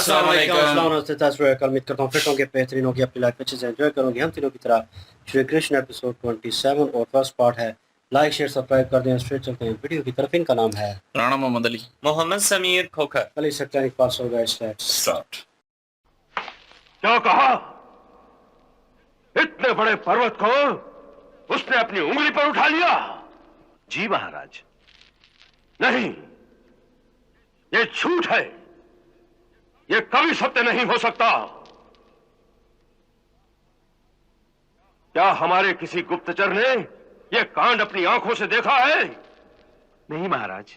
अस्सलाम वालेकुम। उम्मीद करता हूँ फिट होंगे, बेहतरीन होगी, अपनी लाइफ अच्छे से एंजॉय करोगे। हम तीनों की तरह श्री कृष्ण एपिसोड 27 और फर्स्ट पार्ट है। लाइक शेयर सब्सक्राइब कर दें। स्ट्रेट चलते हैं वीडियो की तरफ। इनका नाम है Rana Mohammad Ali, Mohammad Sameer Khokhar, Ali Saxena Iqbal. So guys start. क्या कहा? इतने बड़े पर्वत को उसने अपनी उंगली पर उठा लिया? जी महाराज। नहीं, ये झूठ है। ये कभी सत्य नहीं हो सकता। क्या हमारे किसी गुप्तचर ने यह कांड अपनी आंखों से देखा है? नहीं महाराज,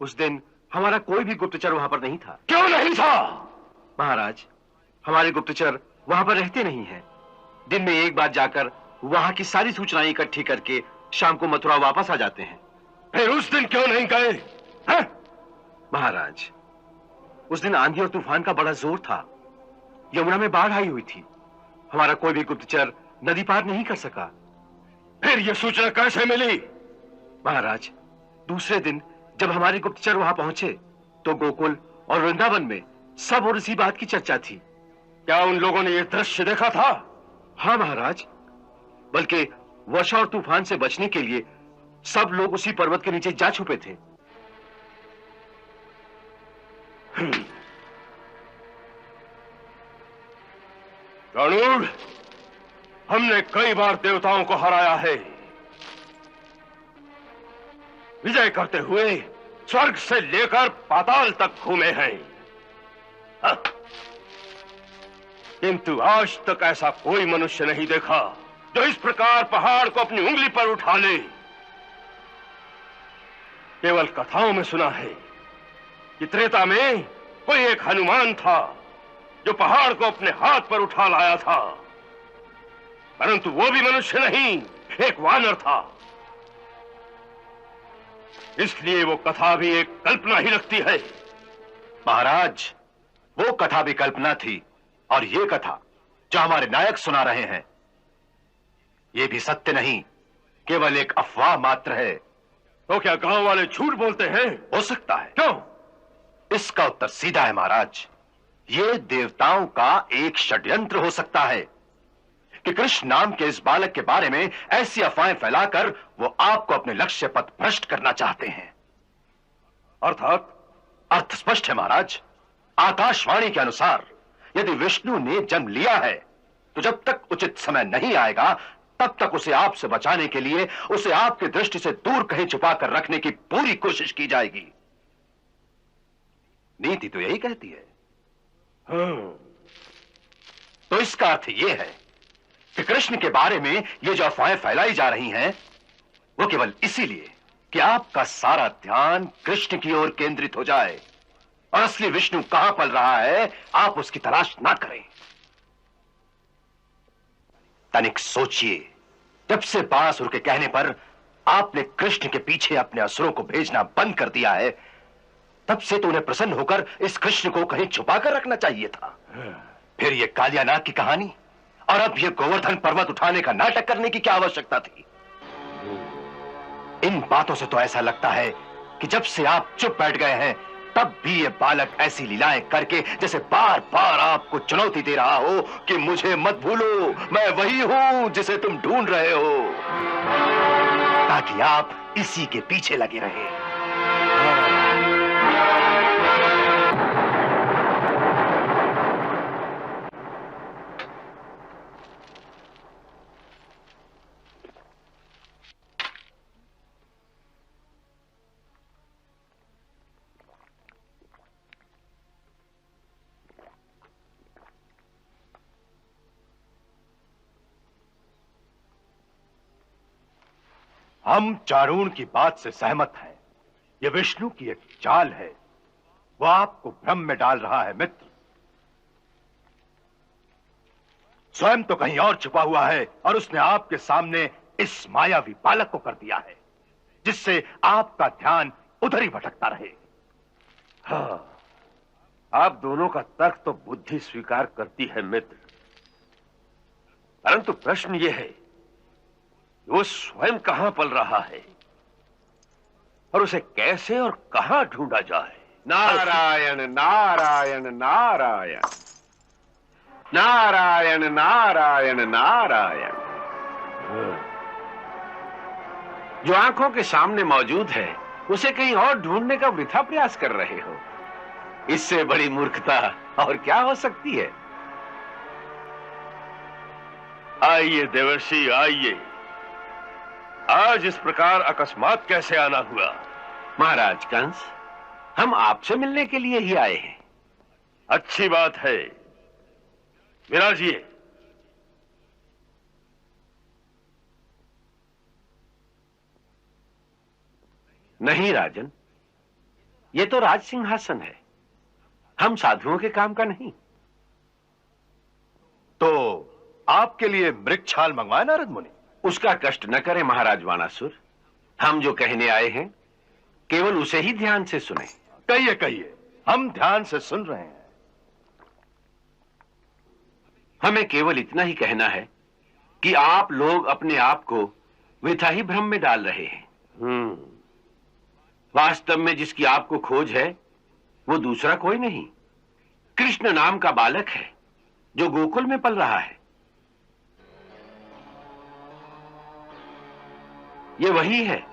उस दिन हमारा कोई भी गुप्तचर वहां पर नहीं था। क्यों नहीं था? महाराज, हमारे गुप्तचर वहां पर रहते नहीं हैं। दिन में एक बार जाकर वहां की सारी सूचनाएं इकट्ठी करके शाम को मथुरा वापस आ जाते हैं। फिर उस दिन क्यों नहीं गए हैं? महाराज, उस दिन आंधी और तूफान का बड़ा जोर था। यमुना में बाढ़ आई हुई थी। हमारा कोई भी गुप्तचर नदी पार नहीं कर सका। फिर यह सूचना कैसे मिली? महाराज, दूसरे दिन जब हमारे गुप्तचर वहां पहुंचे तो गोकुल और वृंदावन में सब और इसी बात की चर्चा थी। क्या उन लोगों ने यह दृश्य देखा था? हाँ महाराज, बल्कि वर्षा और तूफान से बचने के लिए सब लोग उसी पर्वत के नीचे जा छुपे थे। रणूर, हमने कई बार देवताओं को हराया है। विजय करते हुए स्वर्ग से लेकर पाताल तक घूमे हैं। किंतु आज तक ऐसा कोई मनुष्य नहीं देखा जो इस प्रकार पहाड़ को अपनी उंगली पर उठा ले। केवल कथाओं में सुना है कि त्रेता में कोई एक हनुमान था जो पहाड़ को अपने हाथ पर उठा लाया था, परंतु वो भी मनुष्य नहीं, एक वानर था। इसलिए वो कथा भी एक कल्पना ही लगती है। महाराज, वो कथा भी कल्पना थी और ये कथा जो हमारे नायक सुना रहे हैं ये भी सत्य नहीं, केवल एक अफवाह मात्र है। तो क्या गांव वाले झूठ बोलते हैं? हो सकता है। क्यों? इसका उत्तर सीधा है महाराज। ये देवताओं का एक षड्यंत्र हो सकता है कि कृष्ण नाम के इस बालक के बारे में ऐसी अफवाहें फैलाकर वो आपको अपने लक्ष्य पथ भ्रष्ट करना चाहते हैं। अर्थात? अर्थ स्पष्ट है महाराज। आकाशवाणी के अनुसार यदि विष्णु ने जन्म लिया है तो जब तक उचित समय नहीं आएगा तब तक उसे आपसे बचाने के लिए उसे आपकी दृष्टि से दूर कहीं छुपा कर रखने की पूरी कोशिश की जाएगी। नीति तो यही कहती है। तो इसका अर्थ यह है कि कृष्ण के बारे में ये जो अफवाहें फैलाई जा रही हैं वो केवल इसीलिए कि आपका सारा ध्यान कृष्ण की ओर केंद्रित हो जाए और असली विष्णु कहां पल रहा है आप उसकी तलाश ना करें। तनिक सोचिए, जब से बांसुर के कहने पर आपने कृष्ण के पीछे अपने असुरों को भेजना बंद कर दिया है, तब से तो उन्हें प्रसन्न होकर इस कृष्ण को कहीं छुपा कर रखना चाहिए था। फिर ये कालियानाग की कहानी और अब ये गोवर्धन पर्वत उठाने का नाटक करने की क्या आवश्यकता थी? इन बातों से तो ऐसा लगता है कि जब से आप चुप बैठ गए हैं तब भी ये बालक ऐसी लीलाएं करके जैसे बार बार आपको चुनौती दे रहा हो कि मुझे मत भूलो, मैं वही हूं जिसे तुम ढूंढ रहे हो, ताकि आप इसी के पीछे लगे रहे। हम चारूण की बात से सहमत हैं। यह विष्णु की एक चाल है। वो आपको भ्रम में डाल रहा है मित्र। स्वयं तो कहीं और छुपा हुआ है और उसने आपके सामने इस मायावी बालक को कर दिया है जिससे आपका ध्यान उधर ही भटकता रहे। हाँ, आप दोनों का तर्क तो बुद्धि स्वीकार करती है मित्र, परंतु प्रश्न यह है वो स्वयं कहां पल रहा है और उसे कैसे और कहां ढूंढा जाए। नारायण नारायण नारायण नारायण नारायण नारायण। जो आंखों के सामने मौजूद है उसे कहीं और ढूंढने का वृथा प्रयास कर रहे हो। इससे बड़ी मूर्खता और क्या हो सकती है? आइए देवर्षि आइए। आज इस प्रकार अकस्मात कैसे आना हुआ? महाराज कंस, हम आपसे मिलने के लिए ही आए हैं। अच्छी बात है, विराजिए। नहीं राजन, ये तो राज सिंहासन है, हम साधुओं के काम का नहीं। तो आपके लिए मृगछाल मंगवाए नारद मुनि? उसका कष्ट न करें महाराज वाणासुर। हम जो कहने आए हैं केवल उसे ही ध्यान से सुने। कहिए कहिए, हम ध्यान से सुन रहे हैं। हमें केवल इतना ही कहना है कि आप लोग अपने आप को वृथा ही भ्रम में डाल रहे हैं। वास्तव में जिसकी आपको खोज है वो दूसरा कोई नहीं, कृष्ण नाम का बालक है जो गोकुल में पल रहा है। ये वही है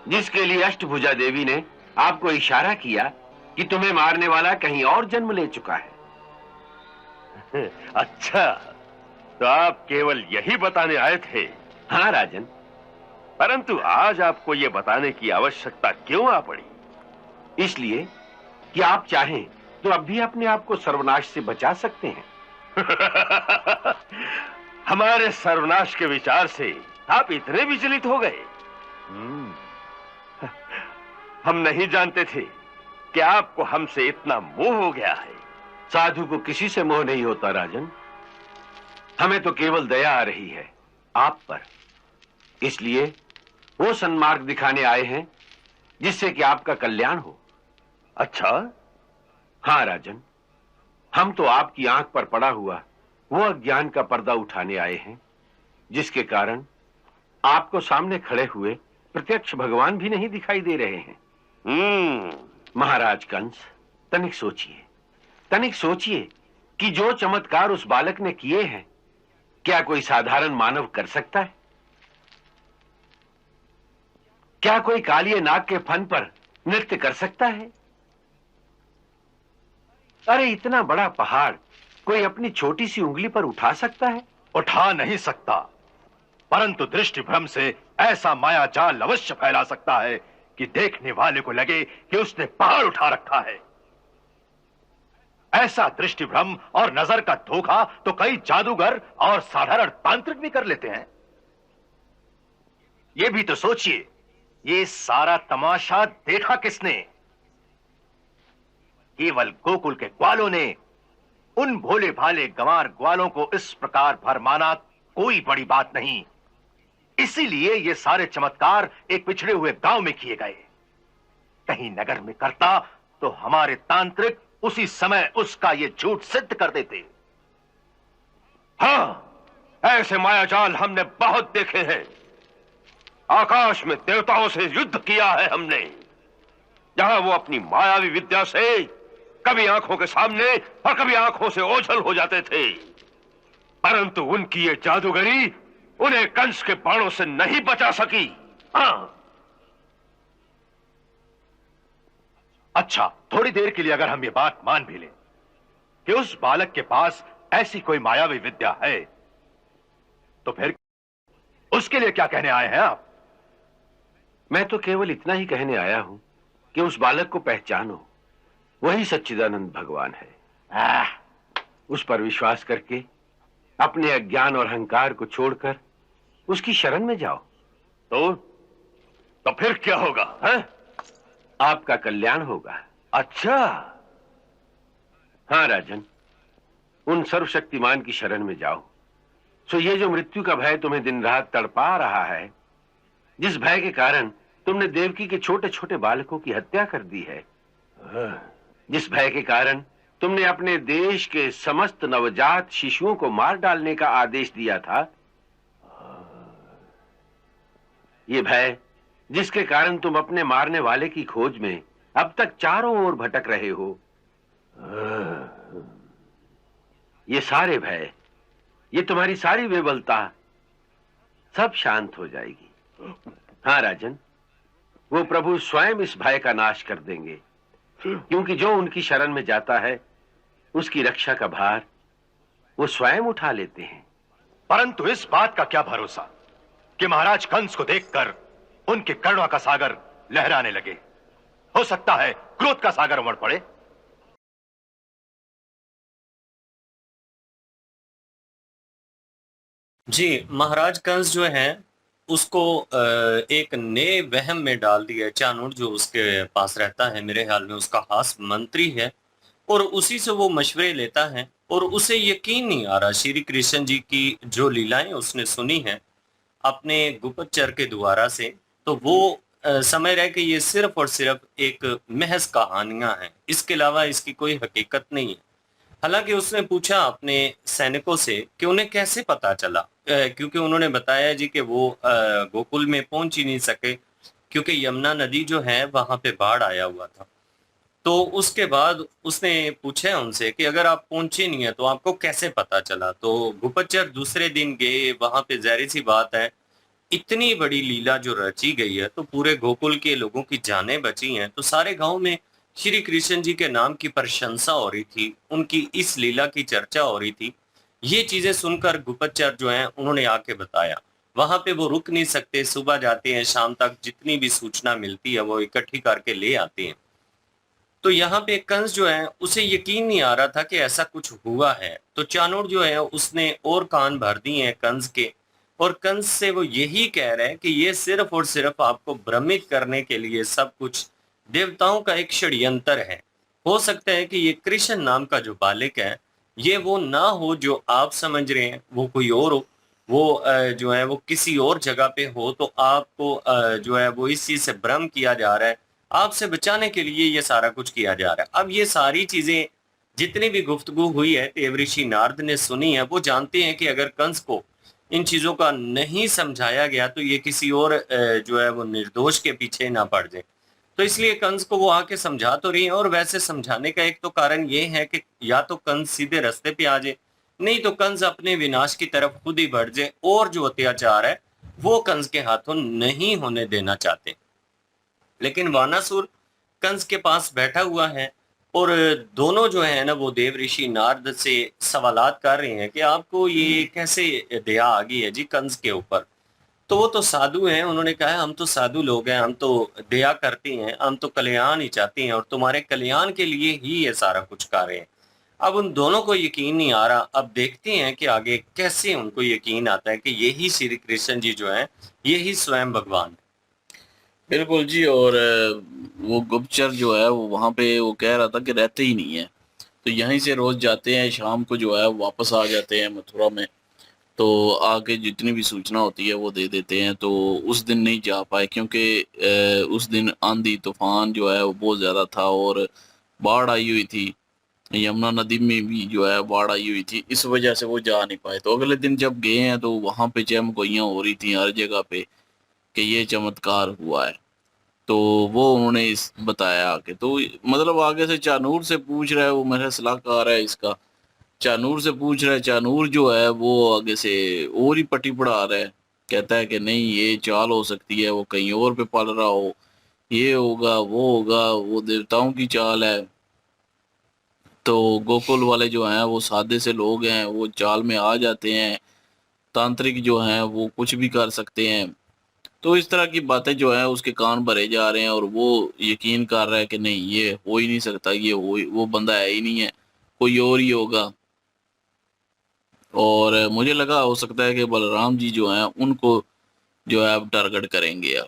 जिसके लिए अष्टभुजा देवी ने आपको इशारा किया कि तुम्हें मारने वाला कहीं और जन्म ले चुका है। अच्छा, तो आप केवल यही बताने आए थे? हाँ राजन। परंतु आज आपको यह बताने की आवश्यकता क्यों आ पड़ी? इसलिए कि आप चाहें तो अब भी अपने आप को सर्वनाश से बचा सकते हैं। हमारे सर्वनाश के विचार से आप इतने विचलित हो गए? हम नहीं जानते थे कि आपको हमसे इतना मोह हो गया है। साधु को किसी से मोह नहीं होता राजन, हमें तो केवल दया आ रही है आप पर। इसलिए वो सन्मार्ग दिखाने आए हैं जिससे कि आपका कल्याण हो। अच्छा? हाँ राजन, हम तो आपकी आंख पर पड़ा हुआ वो अज्ञान का पर्दा उठाने आए हैं जिसके कारण आपको सामने खड़े हुए प्रत्यक्ष भगवान भी नहीं दिखाई दे रहे हैं। महाराज कंस, तनिक सोचिए कि जो चमत्कार उस बालक ने किए हैं क्या कोई साधारण मानव कर सकता है? क्या कोई कालिये नाग के फन पर नृत्य कर सकता है? अरे इतना बड़ा पहाड़ कोई अपनी छोटी सी उंगली पर उठा सकता है? उठा नहीं सकता, परंतु दृष्टि भ्रम से ऐसा माया जाल अवश्य फैला सकता है कि देखने वाले को लगे कि उसने पहाड़ उठा रखा है। ऐसा दृष्टि भ्रम और नजर का धोखा तो कई जादूगर और साधारण तांत्रिक भी कर लेते हैं। यह भी तो सोचिए, ये सारा तमाशा देखा किसने? केवल गोकुल के ग्वालों ने। उन भोले भाले गंवार ग्वालों को इस प्रकार भरमाना कोई बड़ी बात नहीं। इसीलिए ये सारे चमत्कार एक पिछड़े हुए गांव में किए गए। कहीं नगर में करता तो हमारे तांत्रिक उसी समय उसका ये झूठ सिद्ध कर देते। हां, ऐसे मायाजाल हमने बहुत देखे हैं। आकाश में देवताओं से युद्ध किया है हमने, जहां वो अपनी मायावी विद्या से कभी आंखों के सामने और कभी आंखों से ओझल हो जाते थे। परंतु उनकी ये जादूगरी उन्हें कंस के बाणों से नहीं बचा सकी। हाँ। अच्छा, थोड़ी देर के लिए अगर हम ये बात मान भी लें कि उस बालक के पास ऐसी कोई मायावी विद्या है, तो फिर उसके लिए क्या कहने आए हैं आप? मैं तो केवल इतना ही कहने आया हूं कि उस बालक को पहचानो, वही सच्चिदानंद भगवान है। उस पर विश्वास करके अपने अज्ञान और अहंकार को छोड़कर उसकी शरण में जाओ। तो फिर क्या होगा? है? आपका कल्याण होगा। अच्छा? हाँ राजन, उन सर्वशक्तिमान की शरण में जाओ। सो ये जो मृत्यु का भय तुम्हें दिन रात तड़पा रहा है, जिस भय के कारण तुमने देवकी के छोटे छोटे बालकों की हत्या कर दी है, जिस भय के कारण तुमने अपने देश के समस्त नवजात शिशुओं को मार डालने का आदेश दिया था, ये भय जिसके कारण तुम अपने मारने वाले की खोज में अब तक चारों ओर भटक रहे हो। ये सारे भय, ये तुम्हारी सारी विवलता सब शांत हो जाएगी। हाँ राजन, वो प्रभु स्वयं इस भय का नाश कर देंगे, क्योंकि जो उनकी शरण में जाता है उसकी रक्षा का भार वो स्वयं उठा लेते हैं। परंतु इस बात का क्या भरोसा कि महाराज कंस को देखकर उनके करुणा का सागर लहराने लगे। हो सकता है क्रोध का सागर उमड़ पड़े। जी, महाराज कंस जो है उसको एक नए वहम में डाल दिया है। चाणूर जो उसके पास रहता है, मेरे ख्याल में उसका खास मंत्री है, और उसी से वो मशवरे लेता है, और उसे यकीन नहीं आ रहा श्री कृष्ण जी की जो लीलाएं उसने सुनी हैं अपने गुप्तचर के द्वारा से, तो वो समझ रहे कि ये सिर्फ और सिर्फ एक महज कहानियां हैं, इसके अलावा इसकी कोई हकीकत नहीं है। हालांकि उसने पूछा अपने सैनिकों से कि उन्हें कैसे पता चला, क्योंकि उन्होंने बताया जी कि वो गोकुल में पहुंच ही नहीं सके, क्योंकि यमुना नदी जो है वहां पे बाढ़ आया हुआ था। तो उसके बाद उसने पूछा उनसे कि अगर आप पहुंचे नहीं है तो आपको कैसे पता चला। तो गुप्तचर दूसरे दिन गए, वहां पे जाहिर सी बात है इतनी बड़ी लीला जो रची गई है तो पूरे गोकुल के लोगों की जानें बची हैं, तो सारे गांव में श्री कृष्ण जी के नाम की प्रशंसा हो रही थी, उनकी इस लीला की चर्चा हो रही थी। ये चीजें सुनकर गुप्तचर जो हैं उन्होंने आके बताया। वहां पे वो रुक नहीं सकते, सुबह जाते हैं, शाम तक जितनी भी सूचना मिलती है वो इकट्ठी करके ले आते हैं। तो यहाँ पे कंस जो है उसे यकीन नहीं आ रहा था कि ऐसा कुछ हुआ है। तो चाणूर जो है उसने और कान भर दिए हैं कंस के, और कंस से वो यही कह रहे हैं कि ये सिर्फ और सिर्फ आपको भ्रमित करने के लिए सब कुछ देवताओं का एक षड्यंत्र है। हो सकता है कि ये कृष्ण नाम का जो बालक है ये वो ना हो जो आप समझ रहे हैं, वो कोई और हो, वो जो है वो किसी और जगह पे हो, तो आपको जो है वो इस चीज से भ्रम किया जा रहा है, आपसे बचाने के लिए ये सारा कुछ किया जा रहा है। अब ये सारी चीजें जितनी भी गुफ्तगू हुई है देवऋषि नारद ने सुनी है, वो जानते हैं कि अगर कंस को इन चीजों का नहीं समझाया गया तो ये किसी और जो है वो निर्दोष के पीछे ना पड़ जाए। तो इसलिए कंस को वो आके समझा तो रही है, और वैसे समझाने का एक तो कारण ये है कि या तो कंस सीधे रास्ते पे आ जाए, नहीं तो कंस अपने विनाश की तरफ खुद ही बढ़ जाए, और जो अत्याचार है वो कंस के हाथों नहीं होने देना चाहते। लेकिन वानासुर कंस के पास बैठा हुआ है, और दोनों जो है ना वो देव ऋषि नारद से सवालात कर रहे हैं कि आपको ये कैसे दया आ गई है जी कंस के ऊपर। तो वो तो साधु हैं, उन्होंने कहा हम तो साधु लोग हैं, हम तो दया करते हैं, हम तो कल्याण ही चाहते हैं, और तुम्हारे कल्याण के लिए ही ये सारा कुछ कर रहे हैं। अब उन दोनों को यकीन नहीं आ रहा। अब देखते हैं कि आगे कैसे उनको यकीन आता है कि यही श्री कृष्ण जी जो है यही स्वयं भगवान। बिल्कुल जी। और वो गुप्तचर जो है वो वहाँ पे वो कह रहा था कि रहते ही नहीं है, तो यहीं से रोज जाते हैं, शाम को जो है वापस आ जाते हैं मथुरा में। तो आके जितनी भी सूचना होती है वो दे देते हैं। तो उस दिन नहीं जा पाए क्योंकि उस दिन आंधी तूफान जो है वो बहुत ज़्यादा था और बाढ़ आई हुई थी, यमुना नदी में भी जो है बाढ़ आई हुई थी, इस वजह से वो जा नहीं पाए। तो अगले दिन जब गए हैं तो वहाँ पे चहमगोइयाँ हो रही थी हर जगह पे कि ये चमत्कार हुआ है। तो वो उन्होंने इस बताया आके, तो मतलब आगे से चानूर से पूछ रहा है, वो मेरा सलाहकार है इसका, चानूर से पूछ रहा है। चानूर जो है वो आगे से और ही पट्टी पढ़ा रहा है, कहता है कि नहीं ये चाल हो सकती है, वो कहीं और पे पल रहा हो, ये होगा वो होगा, वो देवताओं की चाल है। तो गोकुल वाले जो हैं वो सादे से लोग हैं, वो चाल में आ जाते हैं, तांत्रिक जो हैं वो कुछ भी कर सकते हैं। तो इस तरह की बातें जो है उसके कान भरे जा रहे हैं, और वो यकीन कर रहा है कि नहीं ये हो ही नहीं सकता, ये वो बंदा है ही नहीं है, कोई और ही होगा। और मुझे लगा हो सकता है कि बलराम जी जो हैं उनको जो है अब टारगेट करेंगे अब,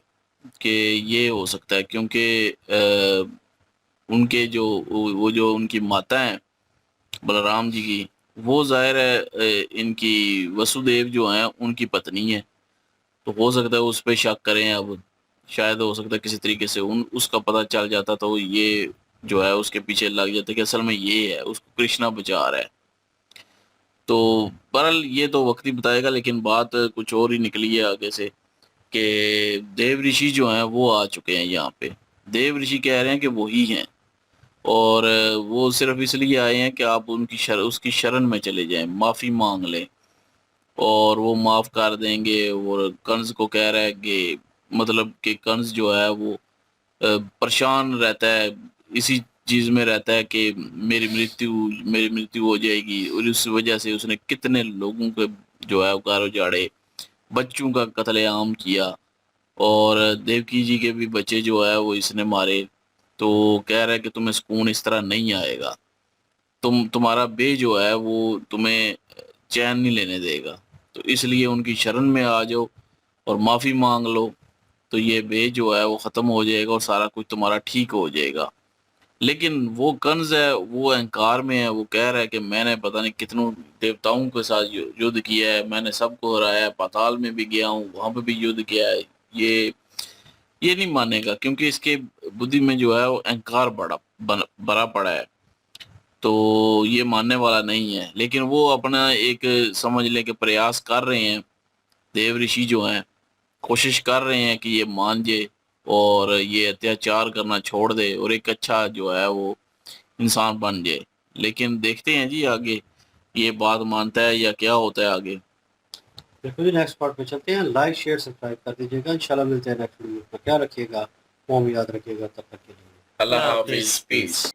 कि ये हो सकता है क्योंकि उनके जो वो जो उनकी माता हैं बलराम जी की, वो जाहिर है इनकी वसुदेव जो हैं उनकी पत्नी है। तो हो सकता है उस पर शक करें अब, शायद हो सकता है किसी तरीके से उसका पता चल जाता तो ये जो है उसके पीछे लग जाता कि असल में ये है, उसको कृष्णा बचा रहा है। तो बहरहाल ये तो वक्त ही बताएगा, लेकिन बात कुछ और ही निकली है आगे से कि देव ऋषि जो हैं वो आ चुके हैं यहाँ पे। देव ऋषि कह रहे हैं कि वही हैं, और वो सिर्फ इसलिए आए हैं कि आप उसकी शरण में चले जाएं, माफ़ी मांग लें और वो माफ़ कर देंगे। और कंस को कह रहा है कि मतलब कि कंस जो है वो परेशान रहता है, इसी चीज़ में रहता है कि मेरी मृत्यु हो जाएगी, और उस वजह से उसने कितने लोगों के जो है उगार उजाड़े, बच्चों का कत्लेआम किया, और देवकी जी के भी बच्चे जो है वो इसने मारे। तो कह रहा है कि तुम्हें सुकून इस तरह नहीं आएगा, तुम्हारा बे जो है वो तुम्हें चैन नहीं लेने देगा, तो इसलिए उनकी शरण में आ जाओ और माफ़ी मांग लो, तो ये बे जो है वो ख़त्म हो जाएगा और सारा कुछ तुम्हारा ठीक हो जाएगा। लेकिन वो कंस है, वो अहंकार में है, वो कह रहा है कि मैंने पता नहीं कितनों देवताओं के साथ युद्ध किया है, मैंने सबको हराया है, पाताल में भी गया हूँ, वहां पे भी युद्ध किया है। ये नहीं मानेगा, क्योंकि इसके बुद्धि में जो है वो अहंकार भरा पड़ा है, तो ये मानने वाला नहीं है। लेकिन वो अपना एक समझ ले के प्रयास कर रहे हैं, देव ऋषि जो हैं कोशिश कर रहे हैं कि ये मान जाए और ये अत्याचार करना छोड़ दे और एक अच्छा जो है वो इंसान बन जाए। लेकिन देखते हैं जी आगे ये बात मानता है या क्या होता है आगे। बिल्कुल, नेक्स्ट पार्ट पे चलते हैं। लाइक शेयर सब्सक्राइब कर दीजिएगा। इंशाल्लाह मिलते हैं नेक्स्ट वीडियो में। ख्याल रखिएगा, याद रखिएगा। तब तक के लिए अल्लाह हाफिज, पीस।